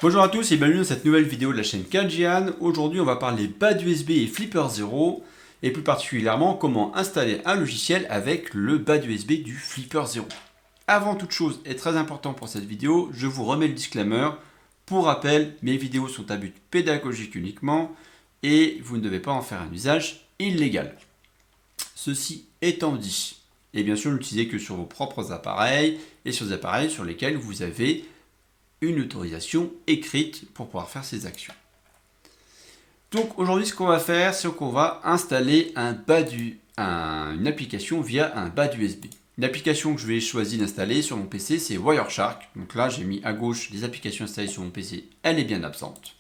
Bonjour à tous et bienvenue dans cette nouvelle vidéo de la chaîne Kajian. Aujourd'hui on va parler bad USB et Flipper 0 et plus particulièrement comment installer un logiciel avec le bad USB du Flipper 0. Avant toute chose et très important pour cette vidéo, je vous remets le disclaimer. Pour rappel, mes vidéos sont à but pédagogique uniquement et vous ne devez pas en faire un usage illégal. Ceci étant dit, et bien sûr n'utilisez que sur vos propres appareils et sur des appareils sur lesquels vous avez une autorisation écrite pour pouvoir faire ces actions. Donc aujourd'hui ce qu'on va faire, c'est qu'on va installer une application via un bad USB. Une application que je vais choisir d'installer sur mon PC, c'est Wireshark. Donc là j'ai mis à gauche les applications installées sur mon PC, elle est bien absente.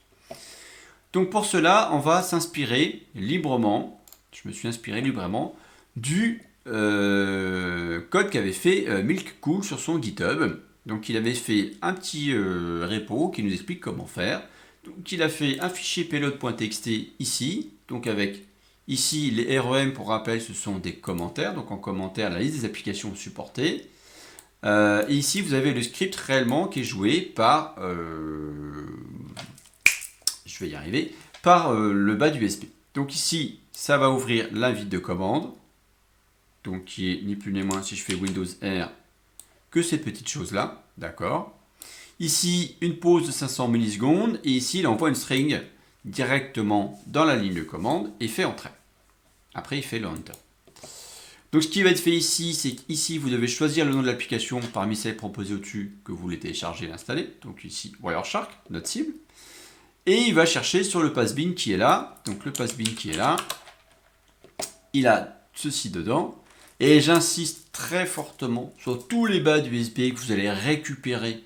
Donc pour cela, on va s'inspirer librement, je me suis inspiré librement, du code qu'avait fait Milk Cool sur son GitHub. Donc il avait fait un petit repo qui nous explique comment faire. Donc il a fait un fichier payload.txt ici, donc avec ici les REM pour rappel ce sont des commentaires, donc en commentaire la liste des applications supportées. Et ici vous avez le script réellement qui est joué par, je vais y arriver, par le bad USB. Donc ici ça va ouvrir l'invite de commande, donc qui est ni plus ni moins si je fais Windows R que ces petites choses-là, d'accord. Ici, une pause de 500 millisecondes, et ici, il envoie une string directement dans la ligne de commande et fait entrer. Après, il fait le enter. Donc, ce qui va être fait ici, c'est qu'ici, vous devez choisir le nom de l'application parmi celles proposées au-dessus que vous voulez télécharger et installer. Donc ici, Wireshark, notre cible. Et il va chercher sur le passbin qui est là. Donc, le passbin qui est là, il a ceci dedans. Et j'insiste très fortement sur tous les bas USB que vous allez récupérer,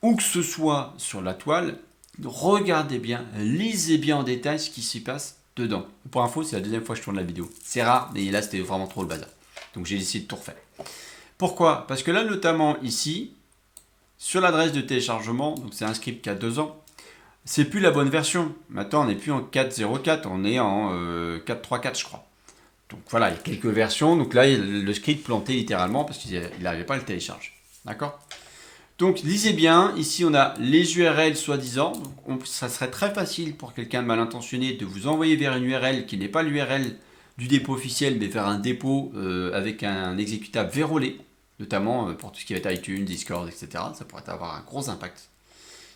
où que ce soit sur la toile, regardez bien, lisez bien en détail ce qui s'y passe dedans. Pour info, c'est la deuxième fois que je tourne la vidéo. C'est rare, mais là c'était vraiment trop le bazar. Donc j'ai décidé de tout refaire. Pourquoi? Parce que là, notamment ici, sur l'adresse de téléchargement, donc c'est un script qui a 2 ans, c'est plus la bonne version. Maintenant, on n'est plus en 4.04, on est en 4.3.4, je crois. Donc voilà, il y a quelques versions. Donc là, le script planté littéralement parce qu'il n'arrivait pas à le télécharger. D'accord? Donc lisez bien, ici on a les URL soi-disant. Ça serait très facile pour quelqu'un de mal intentionné de vous envoyer vers une URL qui n'est pas l'URL du dépôt officiel, mais vers un dépôt avec un exécutable vérolé, notamment pour tout ce qui va être iTunes, Discord, etc. Ça pourrait avoir un gros impact.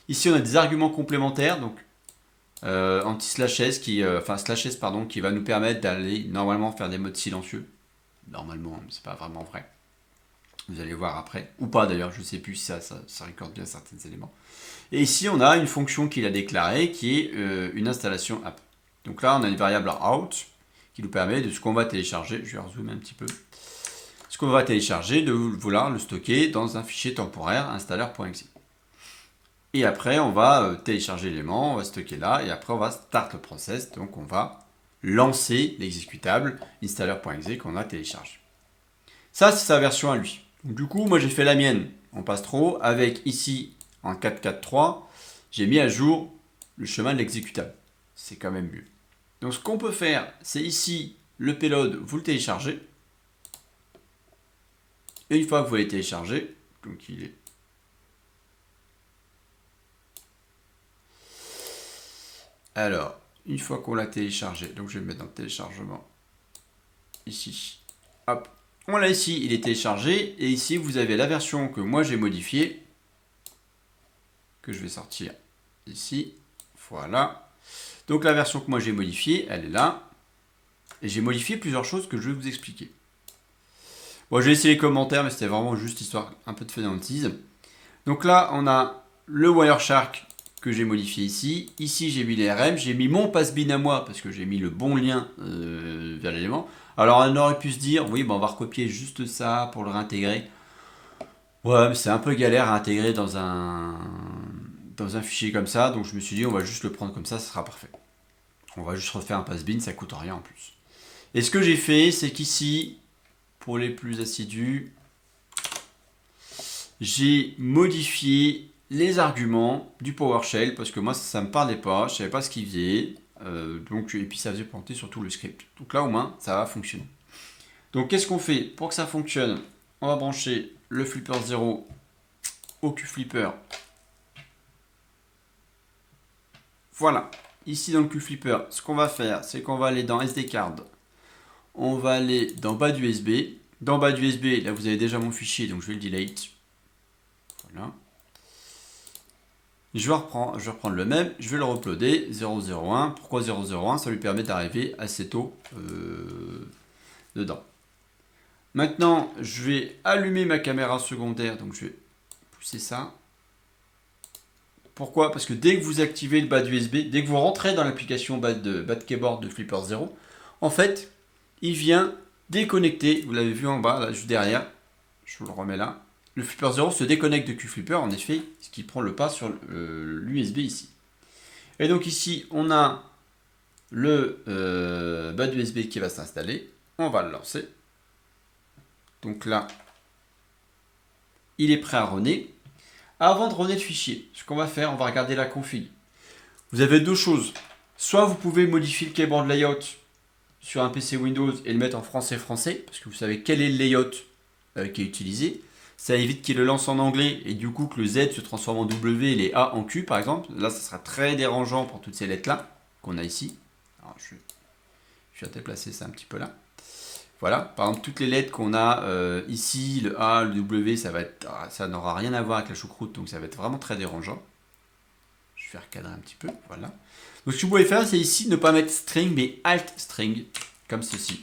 Ici on a des arguments complémentaires, donc anti-slash-s qui va nous permettre d'aller normalement faire des modes silencieux. Normalement, c'est pas vraiment vrai. Vous allez voir après, ou pas d'ailleurs, je ne sais plus si ça recorde bien certains éléments. Et ici, on a une fonction qu'il a déclarée qui est une installation app. Donc là, on a une variable out qui nous permet de ce qu'on va télécharger. Je vais rezoomer un petit peu. Ce qu'on va télécharger, de vouloir le stocker dans un fichier temporaire installer.exe. Et après, on va télécharger l'élément, on va stocker là, et après, on va start le process. Donc, on va lancer l'exécutable installer.exe qu'on a téléchargé. Ça, c'est sa version à lui. Donc, du coup, moi, j'ai fait la mienne en Pastro avec ici en 4.4.3, j'ai mis à jour le chemin de l'exécutable. C'est quand même mieux. Donc, ce qu'on peut faire, c'est ici le payload, vous le téléchargez. Et une fois que vous l'avez téléchargé, donc il est alors, une fois qu'on l'a téléchargé, donc je vais le mettre dans le téléchargement, ici, hop, on l'a ici, il est téléchargé, et ici vous avez la version que moi j'ai modifiée, que je vais sortir ici, voilà. Donc la version que moi j'ai modifiée, elle est là, et j'ai modifié plusieurs choses que je vais vous expliquer. Bon, j'ai laissé les commentaires, mais c'était vraiment juste histoire un peu de fainéantise. Donc là, on a le Wireshark que j'ai modifié ici. Ici, j'ai mis les RM, j'ai mis mon passbin à moi parce que j'ai mis le bon lien vers l'élément. Alors, on aurait pu se dire, oui, ben, on va recopier juste ça pour le réintégrer. Ouais, mais c'est un peu galère à intégrer dans un fichier comme ça. Donc, je me suis dit, on va juste le prendre comme ça sera parfait. On va juste refaire un passbin, ça coûte rien en plus. Et ce que j'ai fait, c'est qu'ici, pour les plus assidus, j'ai modifié les arguments du PowerShell parce que moi ça me parlait pas, je savais pas ce qu'il faisait, et puis ça faisait planter surtout le script. Donc là au moins ça va fonctionner. Donc qu'est-ce qu'on fait pour que ça fonctionne? On va brancher le Flipper 0 au QFlipper Voilà. Ici dans le QFlipper, ce qu'on va faire, c'est qu'on va aller dans SD card. On va aller dans bas d'USB. Dans bas d'USB, là vous avez déjà mon fichier, donc je vais le delete. Voilà. Je vais reprendre le même, je vais le uploader, 001. Pourquoi 001? Ça lui permet d'arriver assez tôt dedans. Maintenant, je vais allumer ma caméra secondaire, donc je vais pousser ça. Pourquoi? Parce que dès que vous activez le bas USB, dès que vous rentrez dans l'application bas de keyboard de Flipper 0, en fait, il vient déconnecter, vous l'avez vu en bas, là, juste derrière, je vous le remets là, le Flipper 0 se déconnecte de QFlipper, en effet, ce qui prend le pas sur l'USB ici. Et donc ici, on a le bas USB qui va s'installer, on va le lancer. Donc là, il est prêt à runner. Avant de runner le fichier, ce qu'on va faire, on va regarder la config. Vous avez deux choses. Soit vous pouvez modifier le keyboard layout sur un PC Windows et le mettre en français, parce que vous savez quel est le layout qui est utilisé. Ça évite qu'il le lance en anglais et du coup que le Z se transforme en W et les A en Q par exemple. Là, ça sera très dérangeant pour toutes ces lettres-là qu'on a ici. Alors, je vais déplacer ça un petit peu là. Voilà, par exemple, toutes les lettres qu'on a ici, le A, le W, ça n'aura rien à voir avec la choucroute, donc ça va être vraiment très dérangeant. Je vais recadrer un petit peu, voilà. Donc ce que vous pouvez faire, c'est ici ne pas mettre string, mais alt string, comme ceci.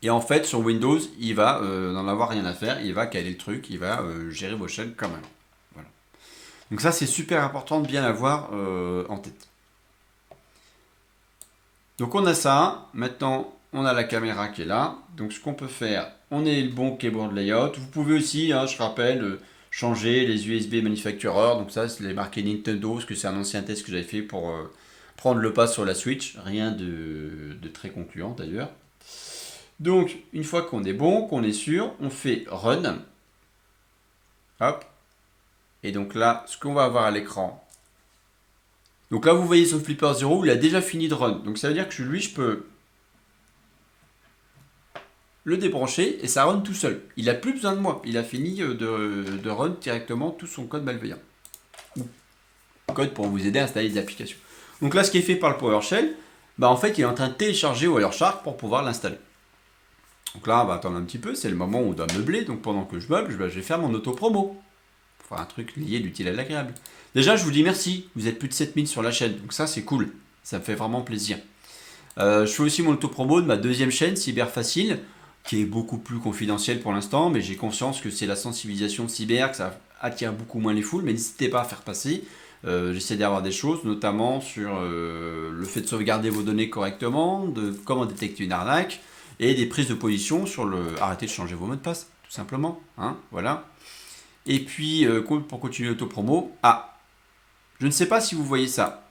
Et en fait, sur Windows, il va n'en avoir rien à faire, il va caler le truc, il va gérer vos chaînes comme avant. Voilà. Donc ça, c'est super important de bien l'avoir en tête. Donc on a ça, maintenant on a la caméra qui est là, donc ce qu'on peut faire, on est le bon keyboard layout, vous pouvez aussi, hein, je rappelle, changer les USB manufacturer, donc ça c'est les marqué Nintendo, parce que c'est un ancien test que j'avais fait pour prendre le pas sur la Switch, rien de très concluant d'ailleurs. Donc une fois qu'on est bon, qu'on est sûr, on fait Run, hop, et donc là ce qu'on va avoir à l'écran, donc là, vous voyez sur Flipper 0, il a déjà fini de run. Donc ça veut dire que lui, je peux le débrancher et ça run tout seul. Il n'a plus besoin de moi. Il a fini de run directement tout son code malveillant. Ou code pour vous aider à installer des applications. Donc là, ce qui est fait par le PowerShell, bah en fait, il est en train de télécharger Wireshark pour pouvoir l'installer. Donc là, on va attendre un petit peu. C'est le moment où on doit meubler. Donc pendant que je meuble, je vais faire mon auto-promo. Pour faire un truc lié l'utile à l'agréable. Déjà, je vous dis merci. Vous êtes plus de 7000 sur la chaîne. Donc ça, c'est cool. Ça me fait vraiment plaisir. Je fais aussi mon auto-promo de ma deuxième chaîne, Cyber Facile, qui est beaucoup plus confidentielle pour l'instant, mais j'ai conscience que c'est la sensibilisation cyber, que ça attire beaucoup moins les foules, mais n'hésitez pas à faire passer. J'essaie d'avoir des choses, notamment sur le fait de sauvegarder vos données correctement, de comment détecter une arnaque, et des prises de position sur arrêter de changer vos mots de passe, tout simplement. Hein, voilà. Et puis, pour continuer l'auto-promo, je ne sais pas si vous voyez ça.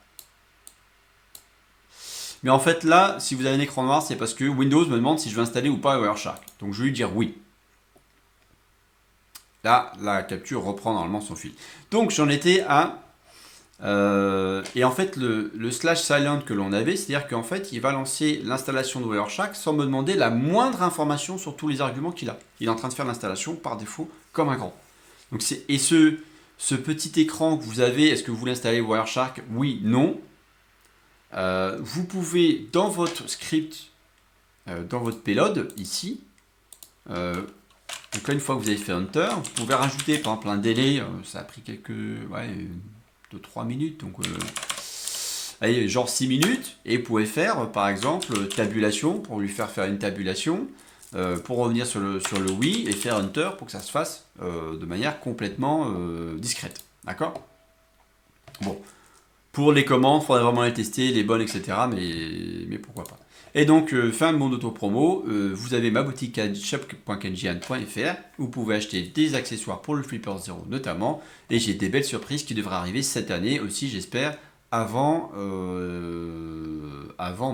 Mais en fait, là, si vous avez un écran noir, c'est parce que Windows me demande si je veux installer ou pas Wireshark. Donc, je vais lui dire oui. Là, la capture reprend normalement son fil. Donc, j'en étais à... et en fait, le slash silent que l'on avait, c'est-à-dire qu'en fait, il va lancer l'installation de Wireshark sans me demander la moindre information sur tous les arguments qu'il a. Il est en train de faire l'installation par défaut comme un grand. Donc, ce petit écran que vous avez, est-ce que vous voulez installer Wireshark? Oui, non. Vous pouvez, dans votre script, dans votre payload, ici, donc là, une fois que vous avez fait Enter, vous pouvez rajouter par exemple un délai, ça a pris quelques, 2-3 minutes, donc allez, genre 6 minutes, et vous pouvez faire par exemple tabulation, pour lui faire une tabulation, pour revenir sur le oui, et faire Enter pour que ça se fasse de manière complètement discrète. D'accord? Bon. Pour les commandes, il faudrait vraiment les tester, les bonnes, etc. Mais pourquoi pas. Et donc, fin de mon auto-promo, vous avez ma boutique shop.kenjian.fr. Vous pouvez acheter des accessoires pour le Flipper 0 notamment. Et j'ai des belles surprises qui devraient arriver cette année aussi, j'espère, avant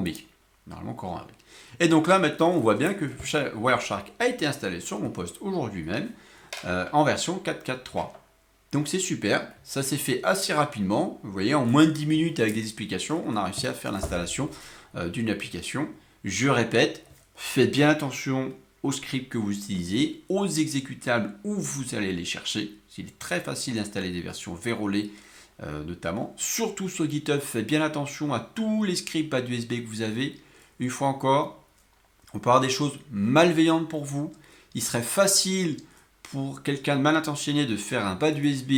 mai. Normalement, courant avril. Et donc là, maintenant, on voit bien que Wireshark a été installé sur mon poste aujourd'hui même, en version 4.4.3. Donc c'est super, ça s'est fait assez rapidement, vous voyez, en moins de 10 minutes avec des explications, on a réussi à faire l'installation d'une application. Je répète, faites bien attention aux scripts que vous utilisez, aux exécutables où vous allez les chercher. Il est très facile d'installer des versions vérolées notamment. Surtout sur GitHub, faites bien attention à tous les scripts bas USB que vous avez. Une fois encore, on peut avoir des choses malveillantes pour vous. Il serait facile pour quelqu'un de mal intentionné de faire un bas USB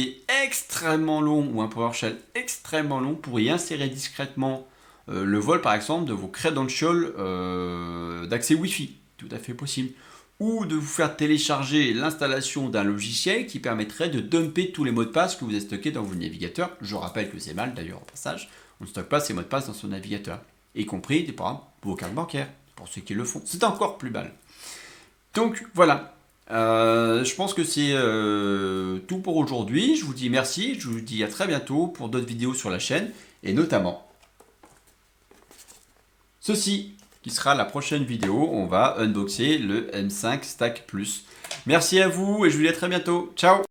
extrêmement long ou un PowerShell extrêmement long pour y insérer discrètement le vol par exemple de vos credentials d'accès Wi-Fi. Tout à fait possible. Ou de vous faire télécharger l'installation d'un logiciel qui permettrait de dumper tous les mots de passe que vous avez stockés dans vos navigateurs. Je rappelle que c'est mal d'ailleurs au passage. On ne stocke pas ces mots de passe dans son navigateur. Y compris par exemple vos cartes bancaires. Pour ceux qui le font. C'est encore plus mal. Donc voilà. Je pense que c'est tout pour aujourd'hui. Je vous dis merci. Je vous dis à très bientôt pour d'autres vidéos sur la chaîne. Et notamment ceci qui sera la prochaine vidéo. On va unboxer le M5 Stack Plus. Merci à vous et je vous dis à très bientôt. Ciao!